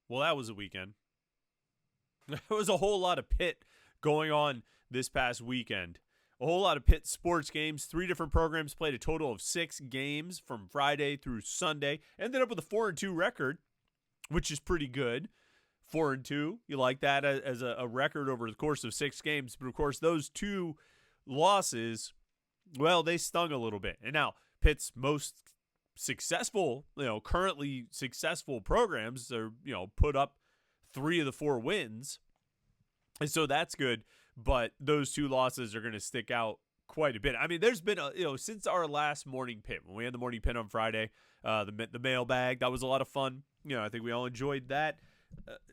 Well, that was a weekend. There was a whole lot of Pitt going on this past weekend. A whole lot of Pitt sports games. 3 different programs played a total of 6 games from Friday through Sunday. Ended up with a 4-2 record, which is pretty good. 4-2. You like that as a record over the course of 6 games. But, of course, those 2 losses, well, they stung a little bit. And now Pitt's most successful, currently successful programs are, put up 3 of the 4 wins. And so that's good. But those 2 losses are going to stick out quite a bit. I mean, there's been, since our last Morning Pitt, when we had the Morning Pitt on Friday, the mailbag, that was a lot of fun. I think we all enjoyed that.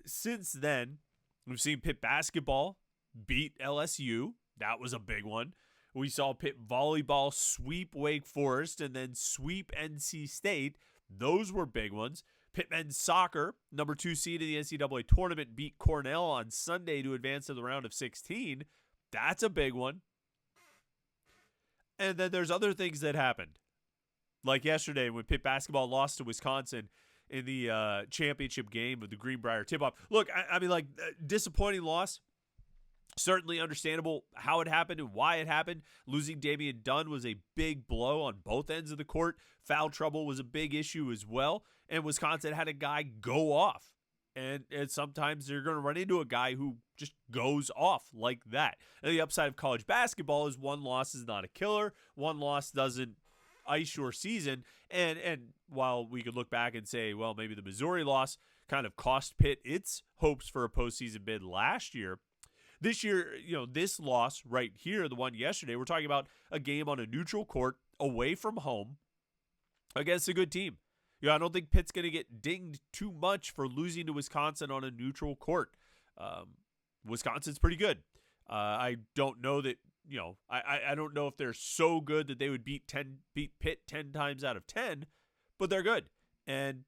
Since then, we've seen Pitt basketball beat LSU. That was a big one. We saw Pitt volleyball sweep Wake Forest and then sweep NC State. Those were big ones. Pitt men's soccer, number 2 seed in the NCAA tournament, beat Cornell on Sunday to advance to the round of 16. That's a big one. And then there's other things that happened. Like yesterday when Pitt basketball lost to Wisconsin in the championship game of the Greenbrier tip-off. Look, I mean, disappointing loss. Certainly understandable how it happened and why it happened. Losing Damian Dunn was a big blow on both ends of the court. Foul trouble was a big issue as well. And Wisconsin had a guy go off. And sometimes you're going to run into a guy who just goes off like that. And the upside of college basketball is 1 loss is not a killer. 1 loss doesn't ice your season. And while we could look back and say, well, maybe the Missouri loss kind of cost Pitt its hopes for a postseason bid last year, this year, this loss right here, the one yesterday, we're talking about a game on a neutral court away from home against a good team. I don't think Pitt's going to get dinged too much for losing to Wisconsin on a neutral court. Wisconsin's pretty good. I don't know that, I don't know if they're so good that they would beat Pitt 10 times out of 10, but they're good. And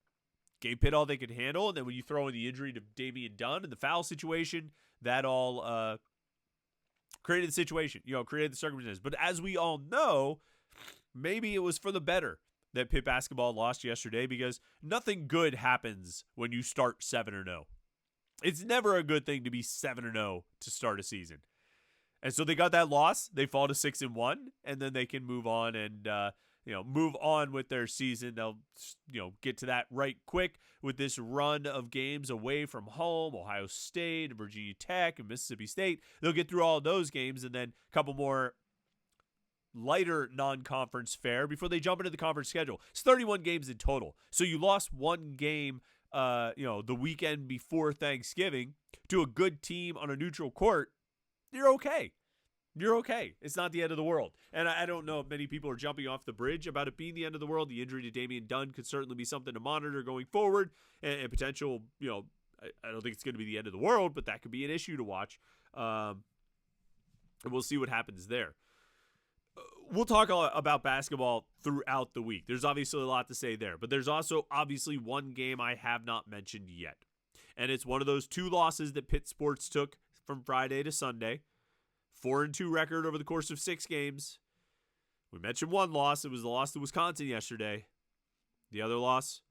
gave Pitt all they could handle. And then when you throw in the injury to Damian Dunn and the foul situation, that all created the situation, created the circumstances. But as we all know, maybe it was for the better that Pitt basketball lost yesterday, because nothing good happens when you start 7-0. It's never a good thing to be 7-0 to start a season. And so they got that loss. They fall to 6-1, and then they can move on and move on with their season. They'll get to that right quick with this run of games away from home, Ohio State, Virginia Tech, and Mississippi State. They'll get through all of those games and then a couple more lighter non-conference fare before they jump into the conference schedule. It's 31 games in total. So you lost 1 game, the weekend before Thanksgiving to a good team on a neutral court. You're okay. You're okay. It's not the end of the world. And I don't know if many people are jumping off the bridge about it being the end of the world. The injury to Damian Dunn could certainly be something to monitor going forward, and potential, I don't think it's going to be the end of the world, but that could be an issue to watch. And we'll see what happens there. We'll talk about basketball throughout the week. There's obviously a lot to say there, but there's also obviously one game I have not mentioned yet. And it's one of those 2 losses that Pitt sports took from Friday to Sunday. 4-2 record over the course of 6 games. We mentioned one loss. It was the loss to Wisconsin yesterday. The other loss,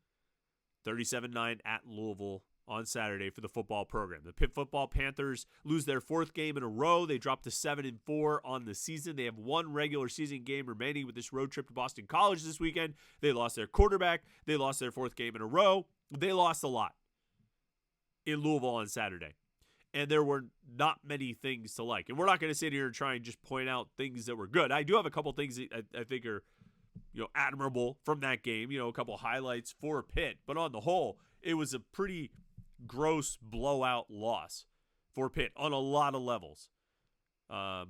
37-9 at Louisville on Saturday for the football program. The Pitt football Panthers lose their 4th game in a row. They dropped to 7-4 on the season. They have 1 regular season game remaining with this road trip to Boston College this weekend. They lost their quarterback. They lost their 4th game in a row. They lost a lot in Louisville on Saturday. And there were not many things to like. And we're not going to sit here and try and just point out things that were good. I do have a couple things that I think are, admirable from that game. A couple highlights for Pitt. But on the whole, it was a pretty gross blowout loss for Pitt on a lot of levels. And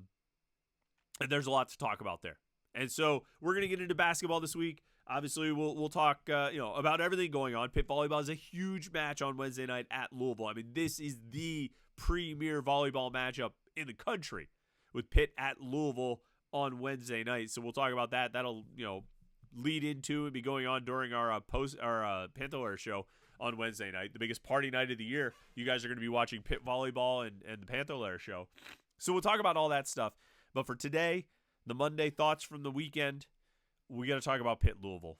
there's a lot to talk about there. And so we're going to get into basketball this week. Obviously, we'll talk about everything going on. Pitt volleyball is a huge match on Wednesday night at Louisville. I mean, this is the premier volleyball matchup in the country, with Pitt at Louisville on Wednesday night. So we'll talk about that. That'll lead into and be going on during our Panther-Lair show on Wednesday night, the biggest party night of the year. You guys are going to be watching Pitt volleyball and the Panther-Lair show. So we'll talk about all that stuff. But for today, the Monday thoughts from the weekend, we got to talk about Pitt Louisville,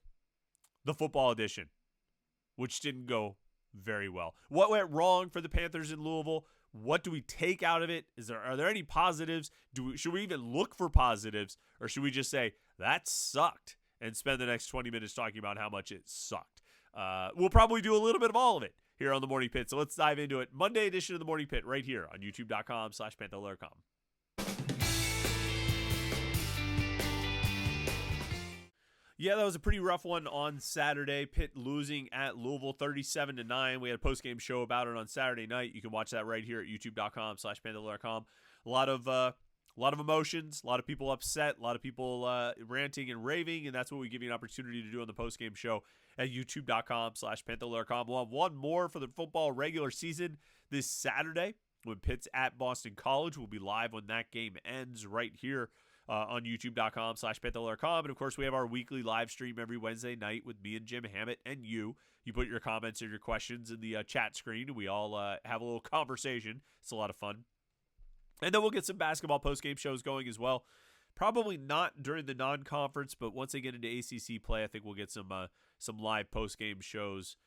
the football edition, which didn't go very well. What went wrong for the Panthers in Louisville? What do we take out of it? Are there any positives? Should we even look for positives, or should we just say that sucked and spend the next 20 minutes talking about how much it sucked? We'll probably do a little bit of all of it here on the Morning Pit. So let's dive into it. Monday edition of the Morning Pit right here on youtube.com/Panther-Lair.com. Yeah, that was a pretty rough one on Saturday. Pitt losing at Louisville 37-9. We had a post-game show about it on Saturday night. You can watch that right here at youtube.com/Panther-Lair.com. A lot of emotions, a lot of people upset, a lot of people ranting and raving, and that's what we give you an opportunity to do on the post-game show at youtube.com/Panther-Lair.com. We'll have one more for the football regular season this Saturday when Pitt's at Boston College. We'll be live when that game ends right here on youtube.com/Panther-Lair.com. And, of course, we have our weekly live stream every Wednesday night with me and Jim Hammett and you. You put your comments or your questions in the chat screen, and we all have a little conversation. It's a lot of fun. And then we'll get some basketball post-game shows going as well. Probably not during the non-conference, but once they get into ACC play, I think we'll get some live post-game shows,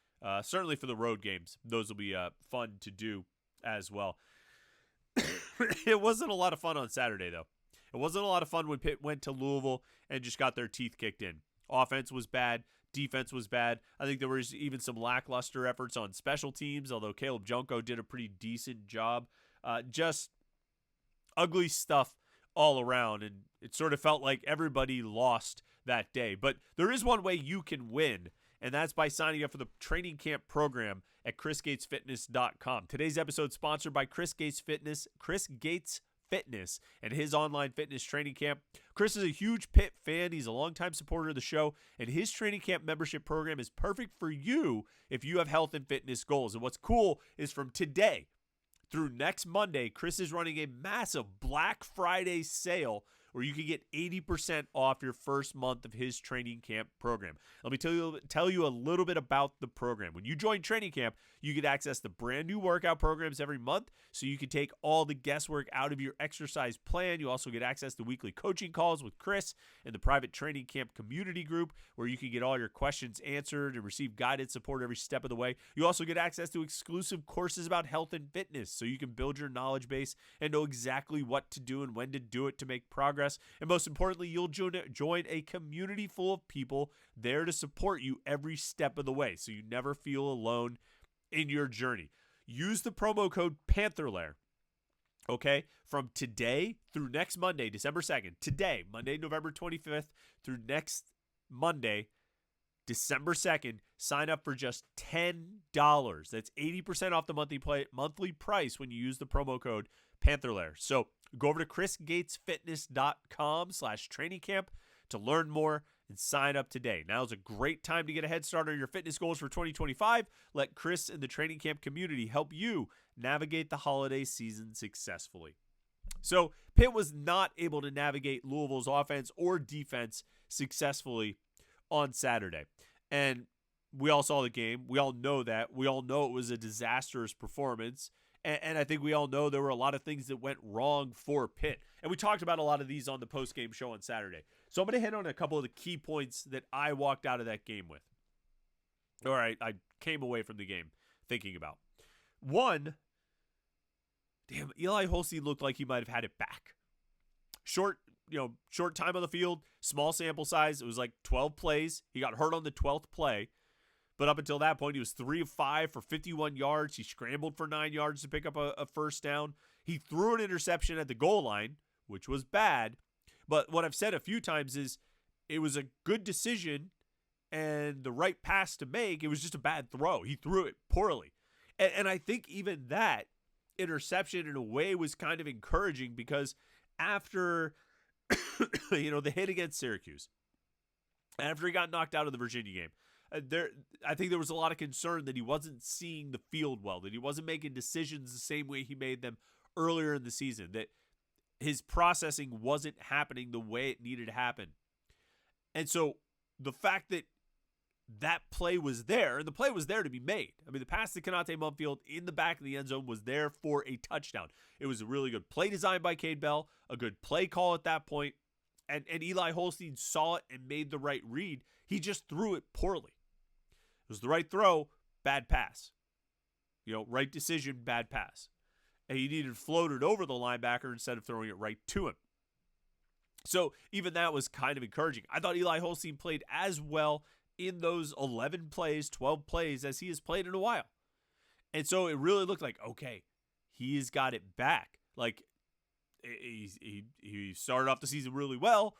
certainly for the road games. Those will be fun to do as well. It wasn't a lot of fun on Saturday, though. It wasn't a lot of fun when Pitt went to Louisville and just got their teeth kicked in. Offense was bad. Defense was bad. I think there was even some lackluster efforts on special teams, although Caleb Junko did a pretty decent job. Just ugly stuff all around, and it sort of felt like everybody lost that day. But there is one way you can win, and that's by signing up for the training camp program at chrisgatesfitness.com. Today's episode is sponsored by Chris Gates Fitness and his online fitness training camp. Chris is a huge Pitt fan. He's a longtime supporter of the show, and his training camp membership program is perfect for you if you have health and fitness goals. And what's cool is from today through next Monday, Chris is running a massive Black Friday sale where you can get 80% off your first month of his training camp program. Let me tell you a little bit about the program. When you join training camp, you get access to brand new workout programs every month, so you can take all the guesswork out of your exercise plan. You also get access to weekly coaching calls with Chris and the private training camp community group, where you can get all your questions answered and receive guided support every step of the way. You also get access to exclusive courses about health and fitness, so you can build your knowledge base and know exactly what to do and when to do it to make progress. And most importantly, you'll join a community full of people there to support you every step of the way, so you never feel alone in your journey. Use the promo code Panther-Lair, okay, from today through next Monday, December 2nd. Today, Monday, November 25th, through next Monday, December 2nd, sign up for just $10. That's 80% off the monthly price when you use the promo code Panther-Lair. So go over to chrisgatesfitness.com/training camp to learn more and sign up today. Now is a great time to get a head start on your fitness goals for 2025. Let Chris and the training camp community help you navigate the holiday season successfully. So Pitt was not able to navigate Louisville's offense or defense successfully on Saturday. And we all saw the game. We all know that. We all know it was a disastrous performance. And I think we all know there were a lot of things that went wrong for Pitt. And we talked about a lot of these on the post-game show on Saturday. So I'm going to hit on a couple of the key points that I walked out of that game with. All right, I came away from the game thinking about. One, damn, Eli Holstein looked like he might have had it back. Short time on the field, small sample size. It was like 12 plays. He got hurt on the 12th play. But up until that point, he was 3 of 5 for 51 yards. He scrambled for 9 yards to pick up a first down. He threw an interception at the goal line, which was bad. But what I've said a few times is it was a good decision and the right pass to make. It was just a bad throw. He threw it poorly. And I think even that interception in a way was kind of encouraging, because after the hit against Syracuse, after he got knocked out of the Virginia game, I think there was a lot of concern that he wasn't seeing the field well, that he wasn't making decisions the same way he made them earlier in the season, that his processing wasn't happening the way it needed to happen. And so the fact that that play was there, and the play was there to be made. I mean, the pass to Konate Mumfield in the back of the end zone was there for a touchdown. It was a really good play design by Cade Bell, a good play call at that point, and Eli Holstein saw it and made the right read. He just threw it poorly. It was the right throw, bad pass. Right decision, bad pass. And he needed to float it over the linebacker instead of throwing it right to him. So even that was kind of encouraging. I thought Eli Holstein played as well in those 11 plays, 12 plays as he has played in a while. And so it really looked like, okay, he's got it back. Like, he started off the season really well,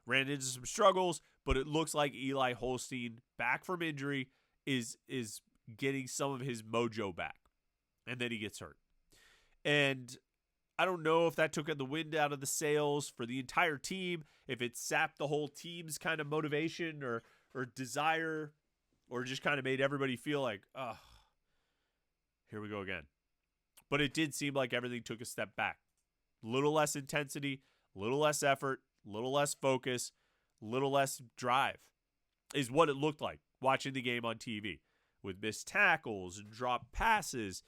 ran into some struggles, but it looks like Eli Holstein, back from injury, is getting some of his mojo back. And then he gets hurt. And I don't know if that took the wind out of the sails for the entire team, if it sapped the whole team's kind of motivation or desire, or just kind of made everybody feel like, oh, here we go again. But it did seem like everything took a step back. A little less intensity, a little less effort, a little less focus, a little less drive is what it looked like watching the game on TV, with missed tackles and dropped passes.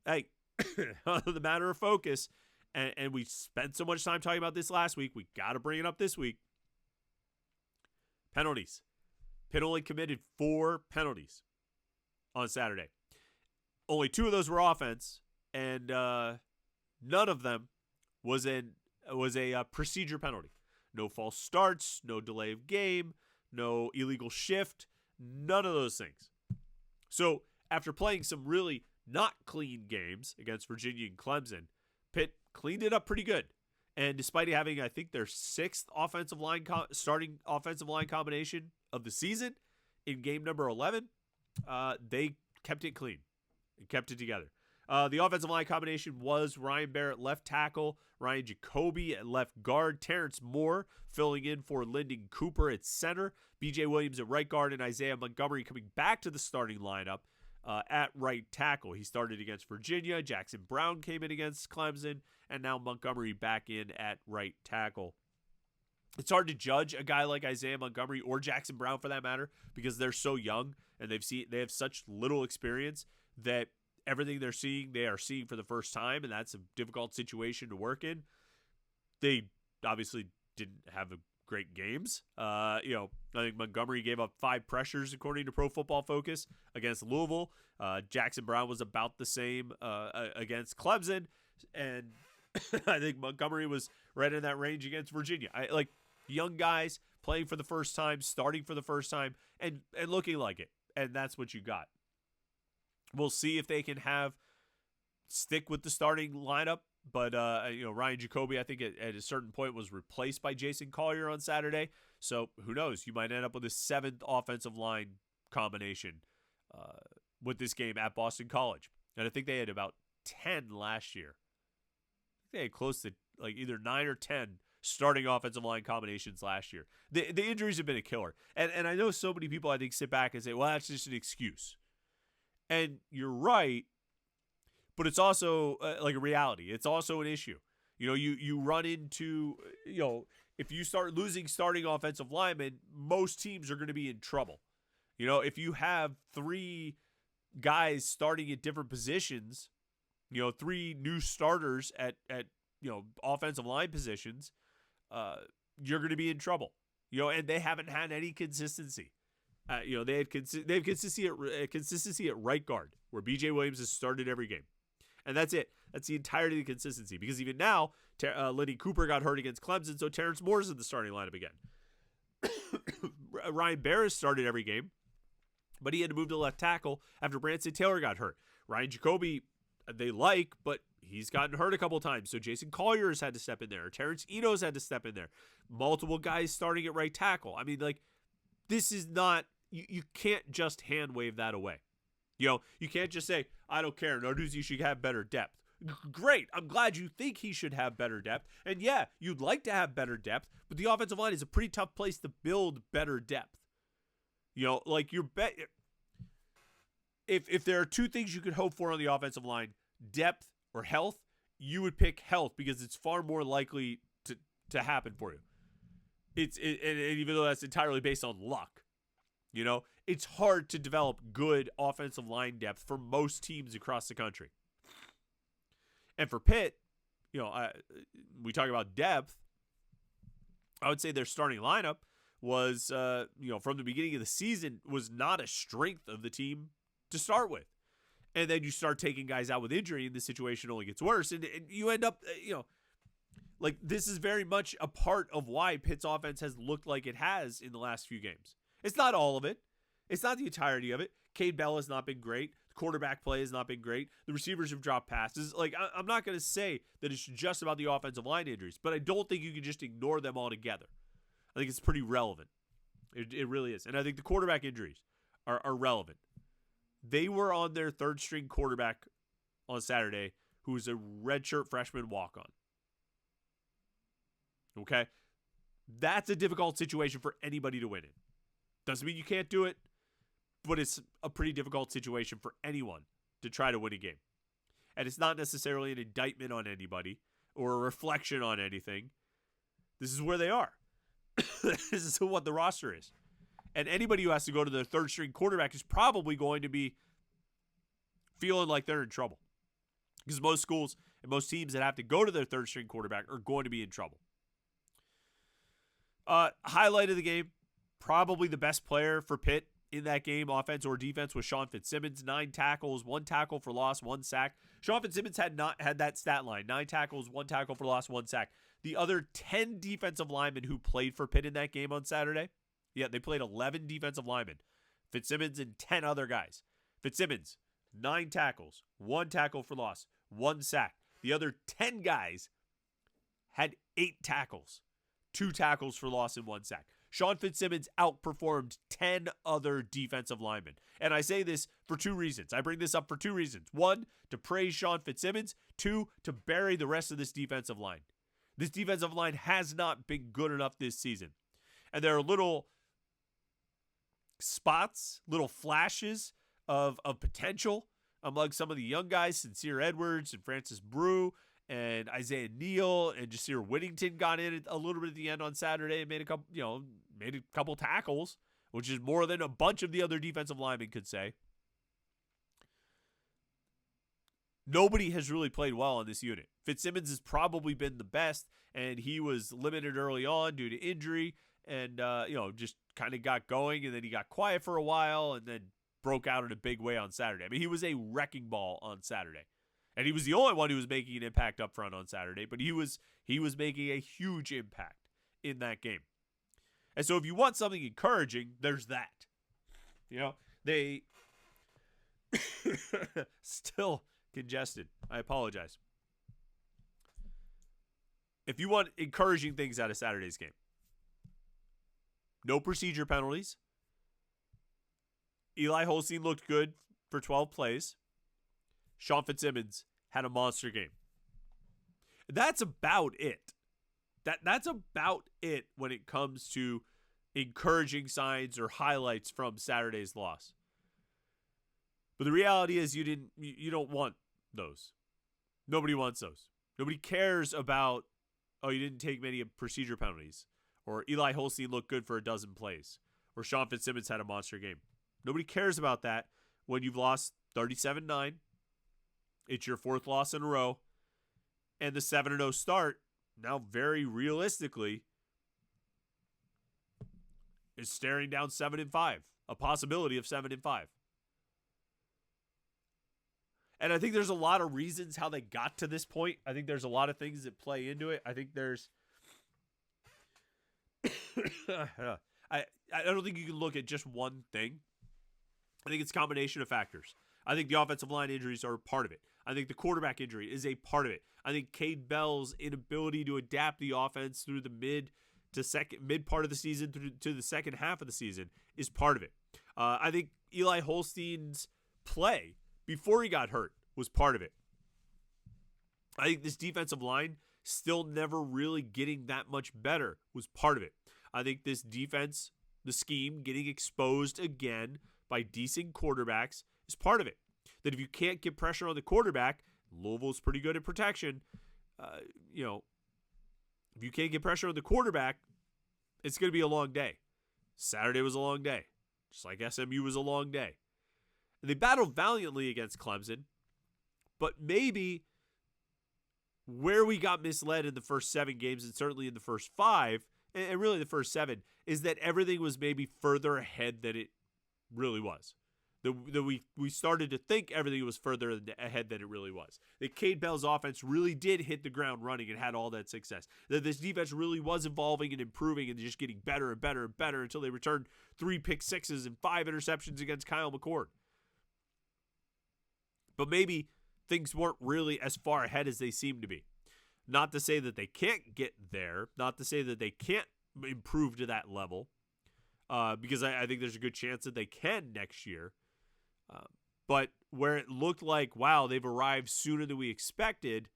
Hey, the matter of focus, and we spent so much time talking about this last week, we got to bring it up this week. Penalties. Pitt only committed 4 penalties on Saturday. Only 2 of those were offense, and none of them was a procedure penalty. No false starts, no delay of game, no illegal shift, none of those things. So after playing some really not clean games against Virginia and Clemson, Pitt cleaned it up pretty good. And despite having, I think, their 6th starting offensive line combination of the season in game number 11, they kept it clean and kept it together. The offensive line combination was Ryan Barrett left tackle, Ryan Jacoby at left guard, Terrence Moore filling in for Lyndon Cooper at center, B.J. Williams at right guard, and Isaiah Montgomery coming back to the starting lineup at right tackle. He started against Virginia, Jackson Brown came in against Clemson, and now Montgomery back in at right tackle. It's hard to judge a guy like Isaiah Montgomery or Jackson Brown for that matter, because they're so young and they have such little experience that everything they are seeing for the first time, and that's a difficult situation to work in. They obviously didn't have great games. I think Montgomery gave up 5 pressures according to Pro Football Focus against Louisville. Jackson Brown was about the same against Clemson, and I think Montgomery was right in that range against Virginia. Like young guys playing for the first time, starting for the first time, and looking like it, and that's what you got. We'll see if they can stick with the starting lineup. But, Ryan Jacoby, I think at a certain point was replaced by Jason Collier on Saturday. So who knows? You might end up with a 7th offensive line combination with this game at Boston College. And I think they had about 10 last year. They had close to like either 9 or 10 starting offensive line combinations last year. The injuries have been a killer. And I know so many people, I think, sit back and say, well, that's just an excuse. And you're right, but it's also like a reality. It's also an issue. You run into, if you start losing starting offensive linemen, most teams are going to be in trouble. If you have 3 guys starting at different positions, 3 new starters at offensive line positions, you're going to be in trouble. And they haven't had any consistency. They have consistency at right guard, where B.J. Williams has started every game. And that's it. That's the entirety of the consistency. Because even now, Lyndon Cooper got hurt against Clemson, so Terrence Moore's in the starting lineup again. Ryan Barrett started every game, but he had to move to left tackle after Branson Taylor got hurt. Ryan Jacoby, they like, but he's gotten hurt a couple times, so Jason Collier has had to step in there. Terrence Eno's had to step in there. Multiple guys starting at right tackle. I mean, this is not... You can't just hand wave that away. You can't just say, I don't care, Narduzzi should have better depth. Great, I'm glad you think he should have better depth. And yeah, you'd like to have better depth, but the offensive line is a pretty tough place to build better depth. If there are 2 things you could hope for on the offensive line, depth or health, you would pick health because it's far more likely to happen for you. And even though that's entirely based on luck. It's hard to develop good offensive line depth for most teams across the country. And for Pitt, we talk about depth. I would say their starting lineup was, from the beginning of the season, was not a strength of the team to start with. And then you start taking guys out with injury, and the situation only gets worse. And you end up, like this is very much a part of why Pitt's offense has looked like it has in the last few games. It's not all of it. It's not the entirety of it. Cade Bell has not been great. The quarterback play has not been great. The receivers have dropped passes. Like, I'm not going to say that it's just about the offensive line injuries, but I don't think you can just ignore them altogether. I think it's pretty relevant. It really is. And I think the quarterback injuries are relevant. They were on their third-string quarterback on Saturday, who was a redshirt freshman walk-on. Okay? That's a difficult situation for anybody to win in. Doesn't mean you can't do it, but it's a pretty difficult situation for anyone to try to win a game. And it's not necessarily an indictment on anybody or a reflection on anything. This is where they are. This is what the roster is. And anybody who has to go to their third-string quarterback is probably going to be feeling like they're in trouble. Because most schools and most teams that have to go to their third-string quarterback are going to be in trouble. Highlight of the game, probably the best player for Pitt in that game, offense or defense, was Sean Fitzsimmons. 9 tackles, 1 tackle for loss, 1 sack. Sean Fitzsimmons had not had that stat line. 9 tackles, 1 tackle for loss, 1 sack. The other 10 defensive linemen who played for Pitt in that game on Saturday, they played 11 defensive linemen. Fitzsimmons and 10 other guys. Fitzsimmons, 9 tackles, 1 tackle for loss, 1 sack. The other 10 guys had 8 tackles, 2 tackles for loss, and 1 sack. Sean Fitzsimmons outperformed 10 other defensive linemen. And I say this for 2 reasons. I bring this up for 2 reasons. 1, to praise Sean Fitzsimmons. 2, to bury the rest of this defensive line. This defensive line has not been good enough this season. And there are little spots, little flashes of potential among some of the young guys. Sincere Edwards and Francis Brew and Isaiah Neal and Jasir Whittington got in a little bit at the end on Saturday and made a couple tackles, which is more than a bunch of the other defensive linemen could say. Nobody has really played well in this unit. Fitzsimmons has probably been the best, and he was limited early on due to injury and, just kind of got going, and then he got quiet for a while and then broke out in a big way on Saturday. I mean, he was a wrecking ball on Saturday. And he was the only one who was making an impact up front on Saturday, but he was making a huge impact in that game. And so if you want something encouraging, there's that. They still congested. I apologize. If you want encouraging things out of Saturday's game, no procedure penalties. Eli Holstein looked good for 12 plays. Sean Fitzsimmons had a monster game. That's about it. That's about it when it comes to encouraging signs or highlights from Saturday's loss. But the reality is you don't want those. Nobody wants those. Nobody cares about, you didn't take many procedure penalties, or Eli Holstein looked good for a dozen plays, or Sean Fitzsimmons had a monster game. Nobody cares about that when you've lost 37-9. It's your 4th loss in a row. And the 7-0 start, now very realistically, is staring down 7-5. A possibility of 7-5. And I think there's a lot of reasons how they got to this point. I think there's a lot of things that play into it. I think there's... I don't think you can look at just one thing. I think it's a combination of factors. I think the offensive line injuries are part of it. I think the quarterback injury is a part of it. I think Cade Bell's inability to adapt the offense through the mid part of the season through to the second half of the season is part of it. I think Eli Holstein's play before he got hurt was part of it. I think this defensive line still never really getting that much better was part of it. I think this defense, the scheme, getting exposed again by decent quarterbacks is part of it. That if you can't get pressure on the quarterback, Louisville's pretty good at protection. If you can't get pressure on the quarterback, it's going to be a long day. Saturday was a long day, just like SMU was a long day. And they battled valiantly against Clemson, but maybe where we got misled in the first 7 games, and certainly in the first 5, and really the first 7, is that everything was maybe further ahead than it really was. That we started to think everything was further ahead than it really was. That Cade Bell's offense really did hit the ground running and had all that success. That this defense really was evolving and improving and just getting better and better and better until they returned 3 pick sixes and 5 interceptions against Kyle McCord. But maybe things weren't really as far ahead as they seemed to be. Not to say that they can't get there. Not to say that they can't improve to that level. Because I think there's a good chance that they can next year. But where it looked like, wow, they've arrived sooner than we expected,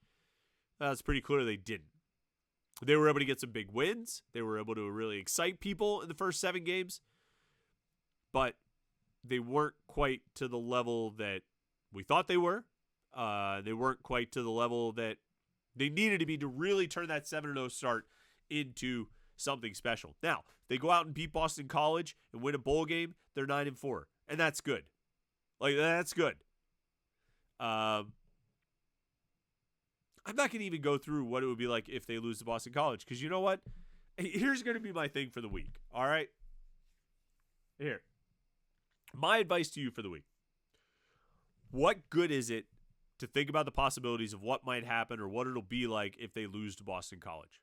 it's pretty clear they didn't. They were able to get some big wins. They were able to really excite people in the first 7 games. But they weren't quite to the level that we thought they were. They weren't quite to the level that they needed to be to really turn that 7-0 start into something special. Now, they go out and beat Boston College and win a bowl game, they're 9-4. And that's good. Like, that's good. I'm not going to even go through what it would be like if they lose to Boston College. Because you know what? Here's going to be my thing for the week. All right? Here. My advice to you for the week. What good is it to think about the possibilities of what might happen or what it'll be like if they lose to Boston College?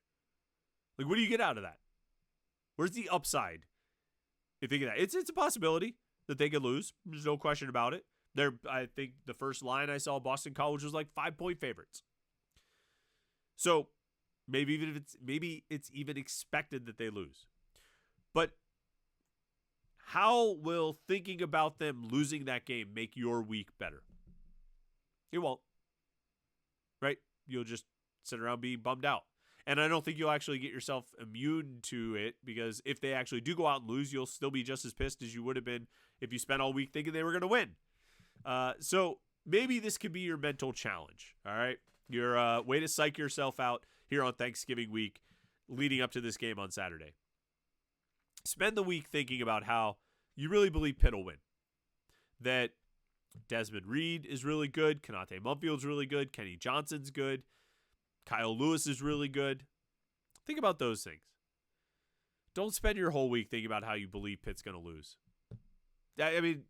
Like, what do you get out of that? Where's the upside? You think of that. It's a possibility that they could lose. There's no question about it. I think the first line I saw, Boston College was like 5-point favorites. So maybe it's even expected that they lose. But how will thinking about them losing that game make your week better? It won't. Right? You'll just sit around being bummed out. And I don't think you'll actually get yourself immune to it, because if they actually do go out and lose, you'll still be just as pissed as you would have been if you spent all week thinking they were going to win. So maybe this could be your mental challenge, all right? Your way to psych yourself out here on Thanksgiving week leading up to this game on Saturday. Spend the week thinking about how you really believe Pitt will win. That Desmond Reed is really good. Kanate Mumfield's really good. Kenny Johnson's good. Kyle Lewis is really good. Think about those things. Don't spend your whole week thinking about how you believe Pitt's going to lose. I mean,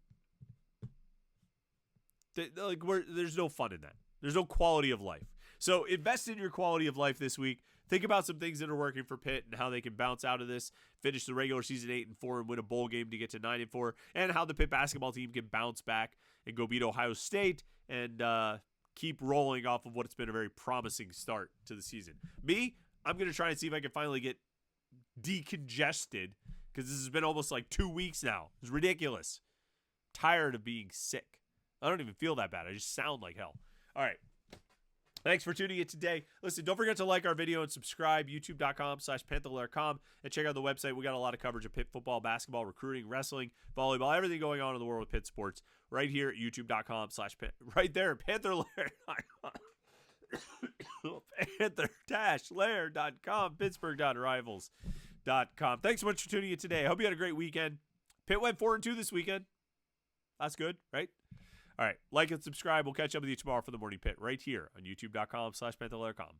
there's no fun in that. There's no quality of life. So invest in your quality of life this week. Think about some things that are working for Pitt and how they can bounce out of this, finish the regular season 8-4 and win a bowl game to get to 9-4, and how the Pitt basketball team can bounce back and go beat Ohio State and keep rolling off of what's been a very promising start to the season. Me, I'm going to try and see if I can finally get decongested, because this has been almost like 2 weeks now. It's ridiculous. Tired of being sick. I don't even feel that bad. I just sound like hell. All right. Thanks for tuning in today. Listen, don't forget to like our video and subscribe, youtube.com/Panther-Lair.com, and check out the website. We got a lot of coverage of Pitt football, basketball, recruiting, wrestling, volleyball, everything going on in the world of Pitt sports right here at youtube.com/right there, Panther-Lair.com. Panther-Lair.com, Pittsburgh.rivals.com. Thanks so much for tuning in today. I hope you had a great weekend. Pitt went 4-2 this weekend. That's good, right? All right, like and subscribe. We'll catch up with you tomorrow for the Morning Pitt right here on youtube.com/Panther-Lair.com.